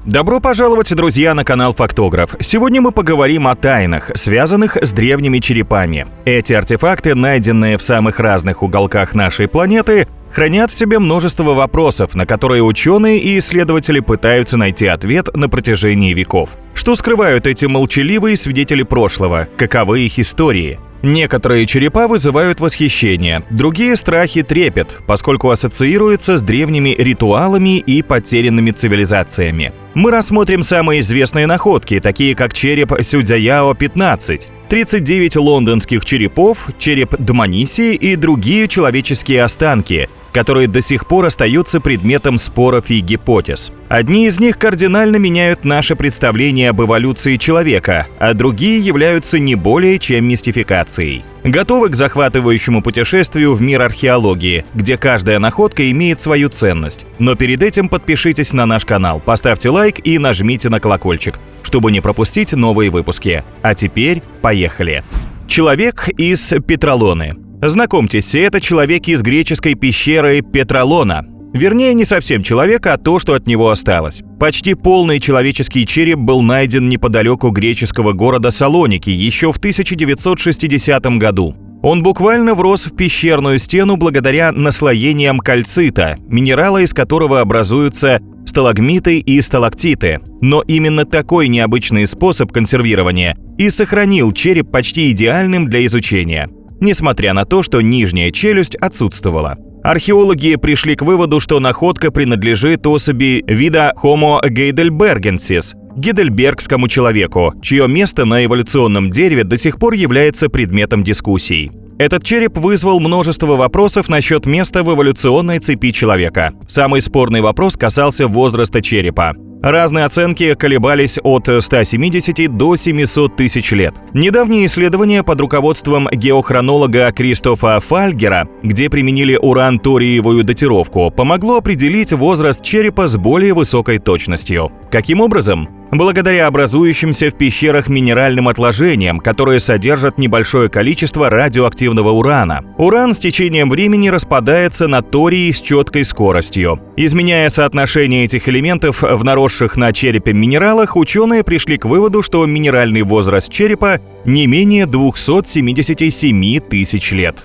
Добро пожаловать, друзья, на канал Фактограф. Сегодня мы поговорим о тайнах, связанных с древними черепами. Эти артефакты, найденные в самых разных уголках нашей планеты, хранят в себе множество вопросов, на которые ученые и исследователи пытаются найти ответ на протяжении веков. Что скрывают эти молчаливые свидетели прошлого? Каковы их истории? Некоторые черепа вызывают восхищение, другие — страх и трепет, поскольку ассоциируются с древними ритуалами и потерянными цивилизациями. Мы рассмотрим самые известные находки, такие как череп Сюдзаяо-15, 39 лондонских черепов, череп Дманиси и другие человеческие останки, которые до сих пор остаются предметом споров и гипотез. Одни из них кардинально меняют наше представление об эволюции человека, а другие являются не более чем мистификацией. Готовы к захватывающему путешествию в мир археологии, где каждая находка имеет свою ценность. Но перед этим подпишитесь на наш канал, поставьте лайк и нажмите на колокольчик, чтобы не пропустить новые выпуски. А теперь поехали! Человек из Петралоны. Знакомьтесь, это человек из греческой пещеры Петралона. Вернее, не совсем человек, а то, что от него осталось. Почти полный человеческий череп был найден неподалеку греческого города Салоники еще в 1960 году. Он буквально врос в пещерную стену благодаря наслоениям кальцита, минерала, из которого образуются сталагмиты и сталактиты. Но именно такой необычный способ консервирования и сохранил череп почти идеальным для изучения, несмотря на то, что нижняя челюсть отсутствовала. Археологи пришли к выводу, что находка принадлежит особи вида Homo heidelbergensis, гейдельбергскому человеку, чье место на эволюционном дереве до сих пор является предметом дискуссий. Этот череп вызвал множество вопросов насчет места в эволюционной цепи человека. Самый спорный вопрос касался возраста черепа. Разные оценки колебались от 170 до 700 тысяч лет. Недавние исследования под руководством геохронолога Кристофа Фальгера, где применили уран-ториевую датировку, помогло определить возраст черепа с более высокой точностью. Каким образом? Благодаря образующимся в пещерах минеральным отложениям, которые содержат небольшое количество радиоактивного урана. Уран с течением времени распадается на торий с четкой скоростью. Изменяя соотношение этих элементов в наросших на черепе минералах, ученые пришли к выводу, что минеральный возраст черепа не менее 277 тысяч лет.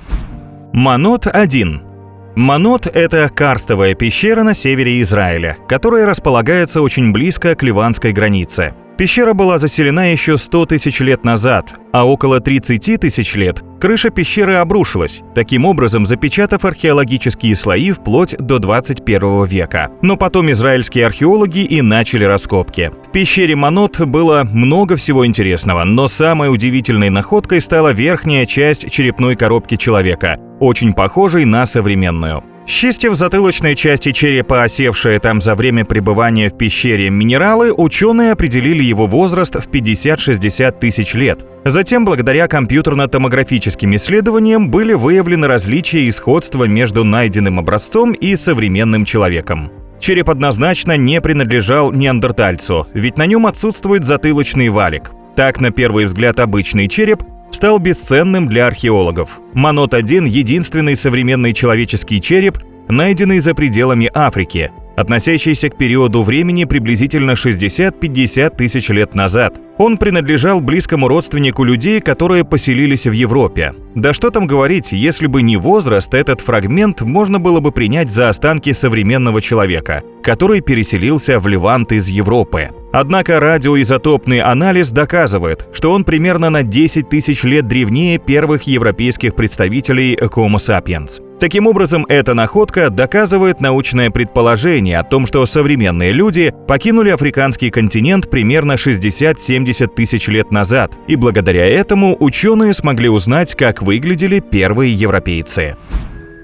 Манот-1. Манот – это карстовая пещера на севере Израиля, которая располагается очень близко к ливанской границе. Пещера была заселена еще 100 тысяч лет назад, а около 30 тысяч лет крыша пещеры обрушилась, таким образом запечатав археологические слои вплоть до 21 века. Но потом израильские археологи и начали раскопки. В пещере Манот было много всего интересного, но самой удивительной находкой стала верхняя часть черепной коробки человека, очень похожей на современную. Счистив в затылочной части черепа осевшие там за время пребывания в пещере минералы, ученые определили его возраст в 50-60 тысяч лет. Затем, благодаря компьютерно-томографическим исследованиям, были выявлены различия и сходства между найденным образцом и современным человеком. Череп однозначно не принадлежал неандертальцу, ведь на нем отсутствует затылочный валик. Так, на первый взгляд, обычный череп стал бесценным для археологов. Манот-1 – единственный современный человеческий череп, найденный за пределами Африки, относящийся к периоду времени приблизительно 60-50 тысяч лет назад. Он принадлежал близкому родственнику людей, которые поселились в Европе. Да что там говорить, если бы не возраст, этот фрагмент можно было бы принять за останки современного человека, который переселился в Левант из Европы. Однако радиоизотопный анализ доказывает, что он примерно на 10 тысяч лет древнее первых европейских представителей Homo sapiens. Таким образом, эта находка доказывает научное предположение о том, что современные люди покинули африканский континент примерно 60-70 тысяч лет назад, и благодаря этому ученые смогли узнать, как выглядели первые европейцы.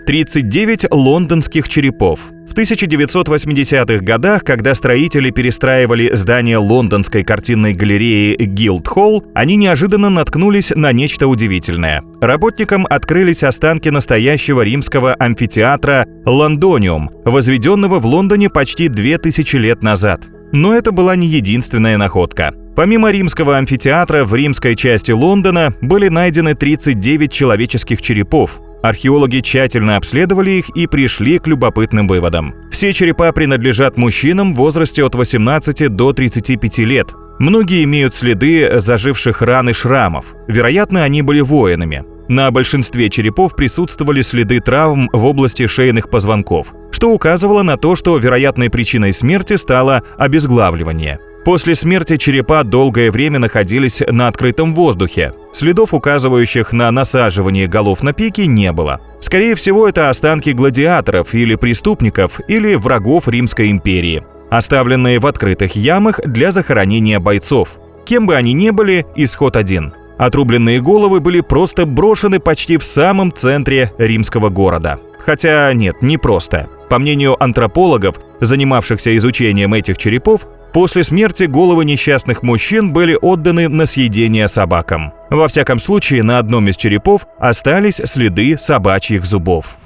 39 лондонских черепов. В 1980-х годах, когда строители перестраивали здание лондонской картинной галереи Гилдхолл, они неожиданно наткнулись на нечто удивительное. Работникам открылись останки настоящего римского амфитеатра Лондониум, возведенного в Лондоне почти 2000 лет назад. Но это была не единственная находка. Помимо римского амфитеатра, в римской части Лондона были найдены 39 человеческих черепов. Археологи тщательно обследовали их и пришли к любопытным выводам. Все черепа принадлежат мужчинам в возрасте от 18 до 35 лет. Многие имеют следы заживших ран и шрамов. Вероятно, они были воинами. На большинстве черепов присутствовали следы травм в области шейных позвонков, что указывало на то, что вероятной причиной смерти стало обезглавливание. После смерти черепа долгое время находились на открытом воздухе. Следов, указывающих на насаживание голов на пики, не было. Скорее всего, это останки гладиаторов или преступников, или врагов Римской империи, оставленные в открытых ямах для захоронения бойцов. Кем бы они ни были, исход один. Отрубленные головы были просто брошены почти в самом центре римского города. Хотя нет, не просто. По мнению антропологов, занимавшихся изучением этих черепов, после смерти головы несчастных мужчин были отданы на съедение собакам. Во всяком случае, на одном из черепов остались следы собачьих зубов.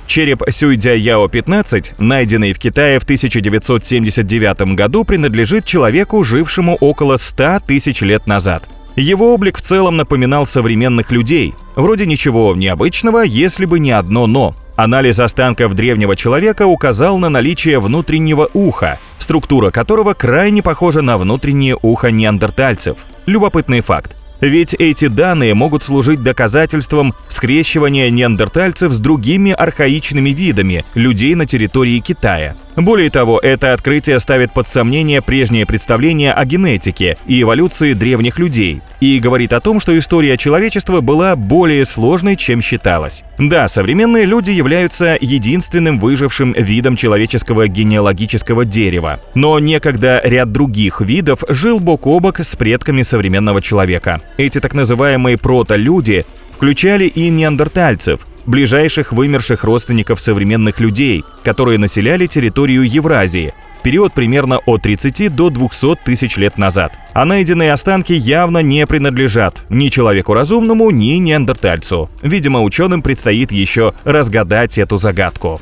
Череп Сюйцзяяо-15, найденный в Китае в 1979 году, принадлежит человеку, жившему около 100 тысяч лет назад. Его облик в целом напоминал современных людей. Вроде ничего необычного, если бы не одно «но». Анализ останков древнего человека указал на наличие внутреннего уха, структура которого крайне похожа на внутреннее ухо неандертальцев. Любопытный факт. Ведь эти данные могут служить доказательством скрещивания неандертальцев с другими архаичными видами людей на территории Китая. Более того, это открытие ставит под сомнение прежние представления о генетике и эволюции древних людей и говорит о том, что история человечества была более сложной, чем считалось. Да, современные люди являются единственным выжившим видом человеческого генеалогического дерева, но некогда ряд других видов жил бок о бок с предками современного человека. Эти так называемые протолюди включали и неандертальцев, ближайших вымерших родственников современных людей, которые населяли территорию Евразии в период примерно от 30 до 200 тысяч лет назад. А найденные останки явно не принадлежат ни человеку разумному, ни неандертальцу. Видимо, ученым предстоит еще разгадать эту загадку.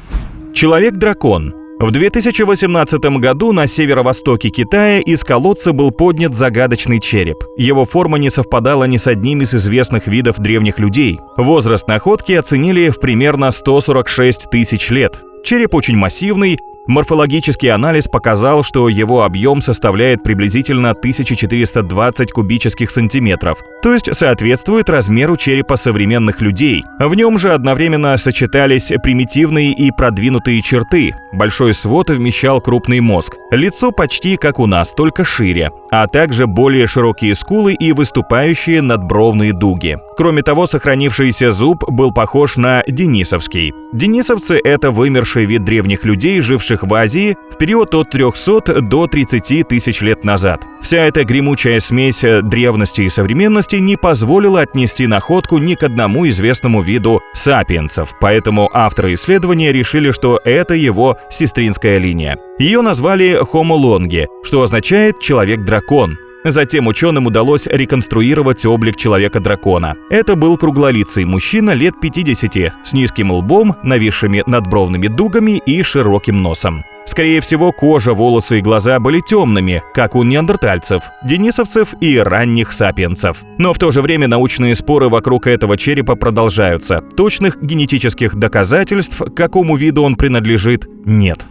Человек-дракон. В 2018 году на северо-востоке Китая из колодца был поднят загадочный череп. Его форма не совпадала ни с одним из известных видов древних людей. Возраст находки оценили в примерно 146 тысяч лет. Череп очень массивный. Морфологический анализ показал, что его объем составляет приблизительно 1420 кубических сантиметров, то есть соответствует размеру черепа современных людей. В нем же одновременно сочетались примитивные и продвинутые черты. Большой свод вмещал крупный мозг. Лицо почти как у нас, только шире, а также более широкие скулы и выступающие надбровные дуги. Кроме того, сохранившийся зуб был похож на денисовский. Денисовцы — это вымерший вид древних людей, живших в Азии в период от 300 до 30 тысяч лет назад. Вся эта гремучая смесь древности и современности не позволила отнести находку ни к одному известному виду сапиенсов, поэтому авторы исследования решили, что это его сестринская линия. Ее назвали Homo longi, что означает «человек-дракон». Затем ученым удалось реконструировать облик человека-дракона. Это был круглолицый мужчина лет 50, с низким лбом, нависшими надбровными дугами и широким носом. Скорее всего, кожа, волосы и глаза были темными, как у неандертальцев, денисовцев и ранних сапиенсов. Но в то же время научные споры вокруг этого черепа продолжаются. Точных генетических доказательств, к какому виду он принадлежит, нет.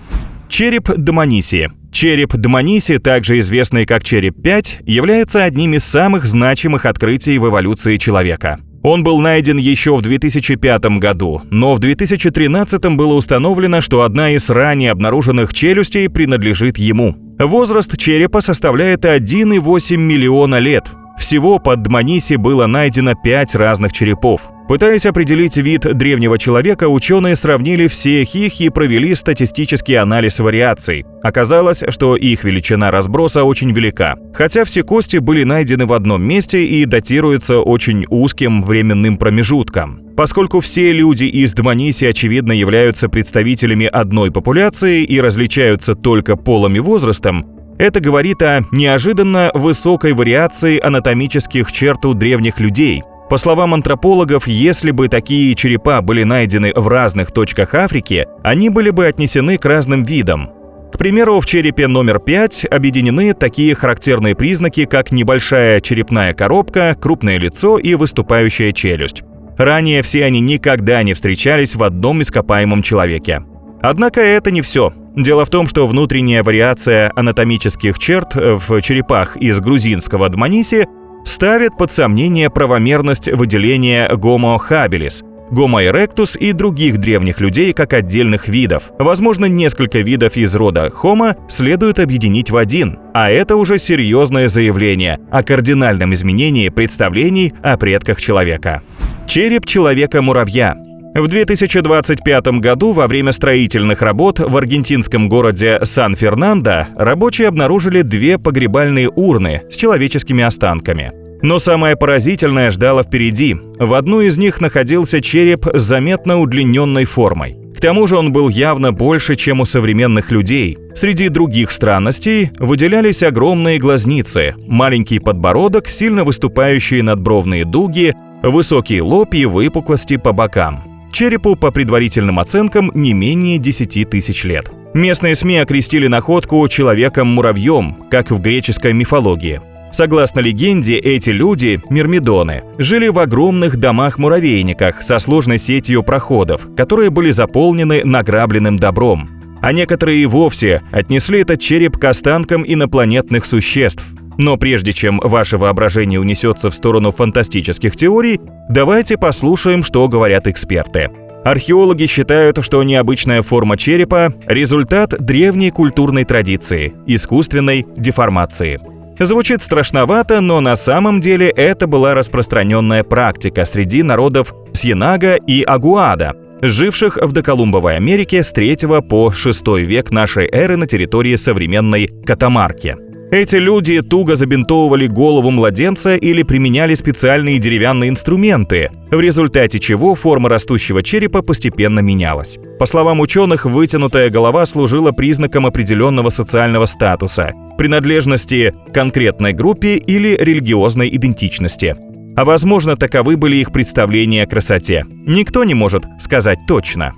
Череп Домониси. Череп Домониси, также известный как череп 5, является одним из самых значимых открытий в эволюции человека. Он был найден еще в 2005 году, но в 2013 было установлено, что одна из ранее обнаруженных челюстей принадлежит ему. Возраст черепа составляет 1,8 миллиона лет. Всего под Домониси было найдено 5 разных черепов. Пытаясь определить вид древнего человека, ученые сравнили всех их и провели статистический анализ вариаций. Оказалось, что их величина разброса очень велика, хотя все кости были найдены в одном месте и датируются очень узким временным промежутком. Поскольку все люди из Домониси, очевидно, являются представителями одной популяции и различаются только полом и возрастом, это говорит о неожиданно высокой вариации анатомических черт у древних людей. По словам антропологов, если бы такие черепа были найдены в разных точках Африки, они были бы отнесены к разным видам. К примеру, в черепе номер 5 объединены такие характерные признаки, как небольшая черепная коробка, крупное лицо и выступающая челюсть. Ранее все они никогда не встречались в одном ископаемом человеке. Однако это не все. Дело в том, что внутренняя вариация анатомических черт в черепах из грузинского Дманиси ставит под сомнение правомерность выделения Homo habilis, Homo erectus и других древних людей как отдельных видов. Возможно, несколько видов из рода Homo следует объединить в один, а это уже серьезное заявление о кардинальном изменении представлений о предках человека. Череп человека-муравья. В 2025 году во время строительных работ в аргентинском городе Сан-Фернандо рабочие обнаружили 2 погребальные урны с человеческими останками. Но самое поразительное ждало впереди. В одну из них находился череп с заметно удлиненной формой. К тому же он был явно больше, чем у современных людей. Среди других странностей выделялись огромные глазницы, маленький подбородок, сильно выступающие надбровные дуги, высокий лоб и выпуклости по бокам. Черепу, по предварительным оценкам, не менее 10 тысяч лет. Местные СМИ окрестили находку человеком-муравьем, как в греческой мифологии. Согласно легенде, эти люди, мирмидоны, жили в огромных домах-муравейниках со сложной сетью проходов, которые были заполнены награбленным добром. А некоторые и вовсе отнесли этот череп к останкам инопланетных существ. Но прежде чем ваше воображение унесется в сторону фантастических теорий, давайте послушаем, что говорят эксперты. Археологи считают, что необычная форма черепа – результат древней культурной традиции – искусственной деформации. Звучит страшновато, но на самом деле это была распространенная практика среди народов Сьенага и Агуада, живших в доколумбовой Америке с 3 по 6 век нашей эры на территории современной Катамарки. Эти люди туго забинтовывали голову младенца или применяли специальные деревянные инструменты, в результате чего форма растущего черепа постепенно менялась. По словам ученых, вытянутая голова служила признаком определенного социального статуса, принадлежности к конкретной группе или религиозной идентичности. А возможно, таковы были их представления о красоте. Никто не может сказать точно.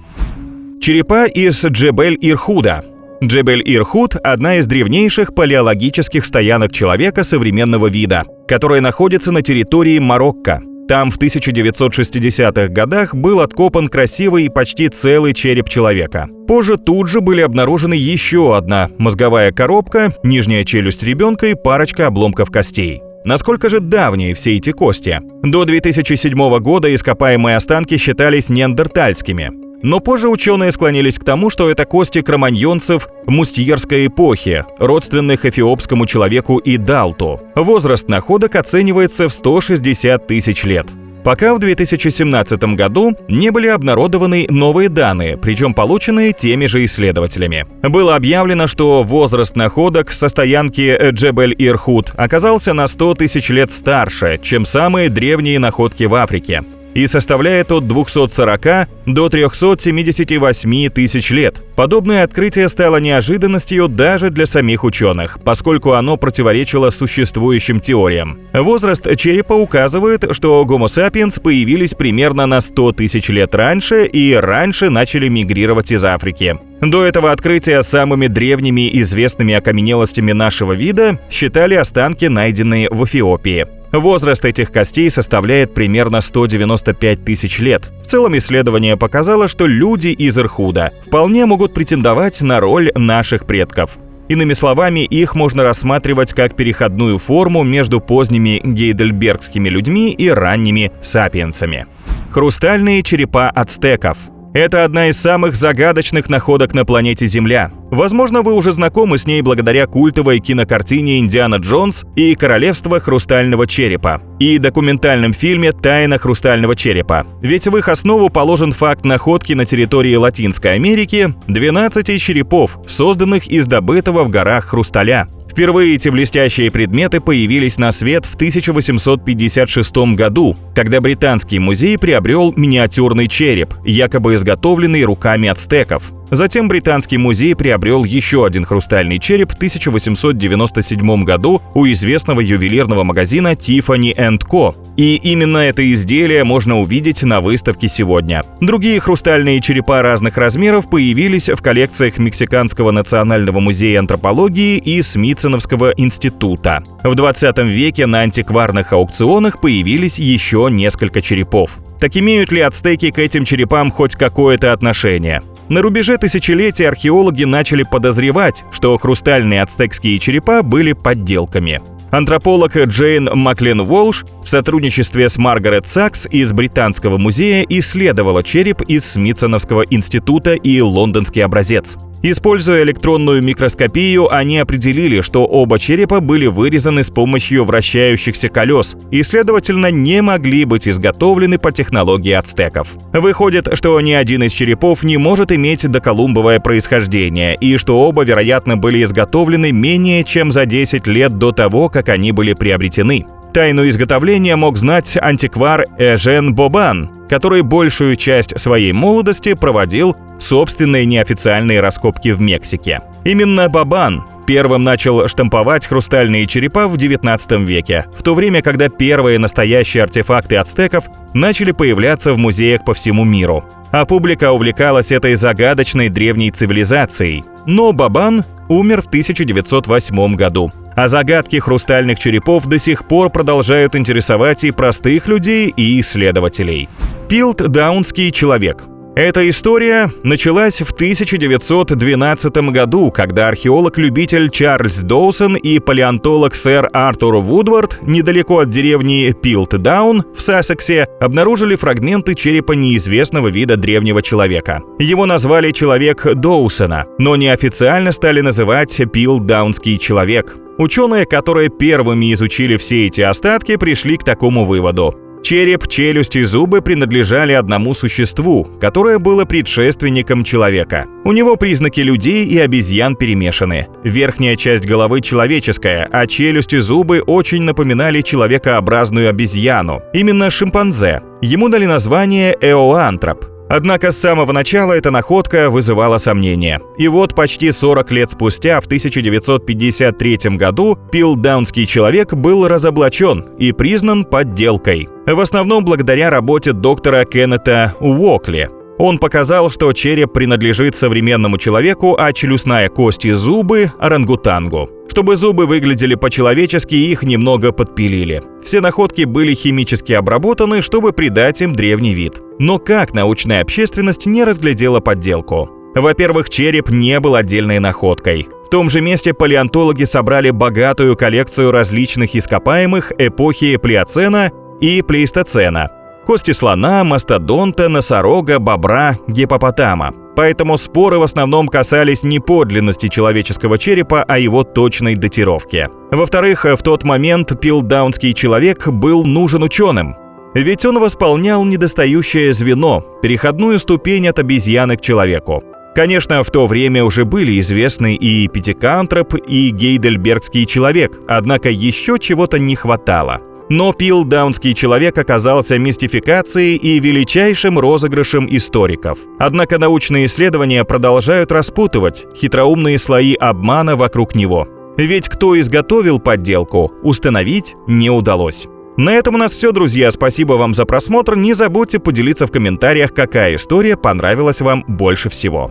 Черепа из Джебель-Ирхуда. Джебель-Ирхуд – одна из древнейших палеологических стоянок человека современного вида, которая находится на территории Марокко. Там в 1960-х годах был откопан красивый и почти целый череп человека. Позже тут же были обнаружены еще одна мозговая коробка, нижняя челюсть ребенка и парочка обломков костей. Насколько же давние все эти кости? До 2007 года ископаемые останки считались неандертальскими. Но позже ученые склонились к тому, что это кости кроманьонцев мустьерской эпохи, родственных эфиопскому человеку Идалту. Возраст находок оценивается в 160 тысяч лет. Пока в 2017 году не были обнародованы новые данные, причем полученные теми же исследователями. Было объявлено, что возраст находок со стоянки Джебель-Ирхуд оказался на 100 тысяч лет старше, чем самые древние находки в Африке, и составляет от 240 до 378 тысяч лет. Подобное открытие стало неожиданностью даже для самих ученых, поскольку оно противоречило существующим теориям. Возраст черепа указывает, что Homo sapiens появились примерно на 100 тысяч лет раньше и раньше начали мигрировать из Африки. До этого открытия самыми древними известными окаменелостями нашего вида считали останки, найденные в Эфиопии. Возраст этих костей составляет примерно 195 тысяч лет. В целом исследование показало, что люди из Ирхуда вполне могут претендовать на роль наших предков. Иными словами, их можно рассматривать как переходную форму между поздними гейдельбергскими людьми и ранними сапиенсами. Хрустальные черепа ацтеков. Это одна из самых загадочных находок на планете Земля. Возможно, вы уже знакомы с ней благодаря культовой кинокартине «Индиана Джонс и королевство хрустального черепа» и документальном фильме «Тайна хрустального черепа». Ведь в их основу положен факт находки на территории Латинской Америки 12 черепов, созданных из добытого в горах хрусталя. Впервые эти блестящие предметы появились на свет в 1856 году, когда Британский музей приобрел миниатюрный череп, якобы изготовленный руками ацтеков. Затем Британский музей приобрел еще один хрустальный череп в 1897 году у известного ювелирного магазина Tiffany & Co. И именно это изделие можно увидеть на выставке сегодня. Другие хрустальные черепа разных размеров появились в коллекциях Мексиканского национального музея антропологии и Смитсоновского института. В 20 веке на антикварных аукционах появились еще несколько черепов. Так имеют ли ацтеки к этим черепам хоть какое-то отношение? На рубеже тысячелетий археологи начали подозревать, что хрустальные ацтекские черепа были подделками. Антрополог Джейн Маклин Уолш в сотрудничестве с Маргарет Сакс из Британского музея исследовала череп из Смитсоновского института и лондонский образец. Используя электронную микроскопию, они определили, что оба черепа были вырезаны с помощью вращающихся колес и, следовательно, не могли быть изготовлены по технологии ацтеков. Выходит, что ни один из черепов не может иметь доколумбовое происхождение, и что оба, вероятно, были изготовлены менее чем за 10 лет до того, как они были приобретены. Тайну изготовления мог знать антиквар Эжен Бобан, который большую часть своей молодости проводил собственные неофициальные раскопки в Мексике. Именно Бобан первым начал штамповать хрустальные черепа в XIX веке, в то время, когда первые настоящие артефакты ацтеков начали появляться в музеях по всему миру. А публика увлекалась этой загадочной древней цивилизацией. Но Бобан умер в 1908 году. А загадки хрустальных черепов до сих пор продолжают интересовать и простых людей, и исследователей. Пилтдаунский человек. Эта история началась в 1912 году, когда археолог-любитель Чарльз Доусон и палеонтолог сэр Артур Вудвард недалеко от деревни Пилтдаун в Сассексе обнаружили фрагменты черепа неизвестного вида древнего человека. Его назвали «человек Доусона», но неофициально стали называть «Пилтдаунский человек». Ученые, которые первыми изучили все эти остатки, пришли к такому выводу. Череп, челюсть и зубы принадлежали одному существу, которое было предшественником человека. У него признаки людей и обезьян перемешаны. Верхняя часть головы человеческая, а челюсть и зубы очень напоминали человекообразную обезьяну, именно шимпанзе. Ему дали название эоантроп. Однако с самого начала эта находка вызывала сомнения. И вот почти 40 лет спустя, в 1953 году, пилтдаунский человек был разоблачен и признан подделкой. В основном благодаря работе доктора Кеннета Уокли. Он показал, что череп принадлежит современному человеку, а челюстная кость и зубы – орангутангу. Чтобы зубы выглядели по-человечески, их немного подпилили. Все находки были химически обработаны, чтобы придать им древний вид. Но как научная общественность не разглядела подделку? Во-первых, череп не был отдельной находкой. В том же месте палеонтологи собрали богатую коллекцию различных ископаемых эпохи Плиоцена и Плейстоцена. Кости слона, мастодонта, носорога, бобра, гиппопотама. Поэтому споры в основном касались не подлинности человеческого черепа, а его точной датировки. Во-вторых, в тот момент пилтдаунский человек был нужен ученым. Ведь он восполнял недостающее звено, переходную ступень от обезьяны к человеку. Конечно, в то время уже были известны и пятикантроп, и гейдельбергский человек, однако еще чего-то не хватало. Но пилтдаунский человек оказался мистификацией и величайшим розыгрышем историков. Однако научные исследования продолжают распутывать хитроумные слои обмана вокруг него. Ведь кто изготовил подделку, установить не удалось. На этом у нас все, друзья. Спасибо вам за просмотр. Не забудьте поделиться в комментариях, какая история понравилась вам больше всего.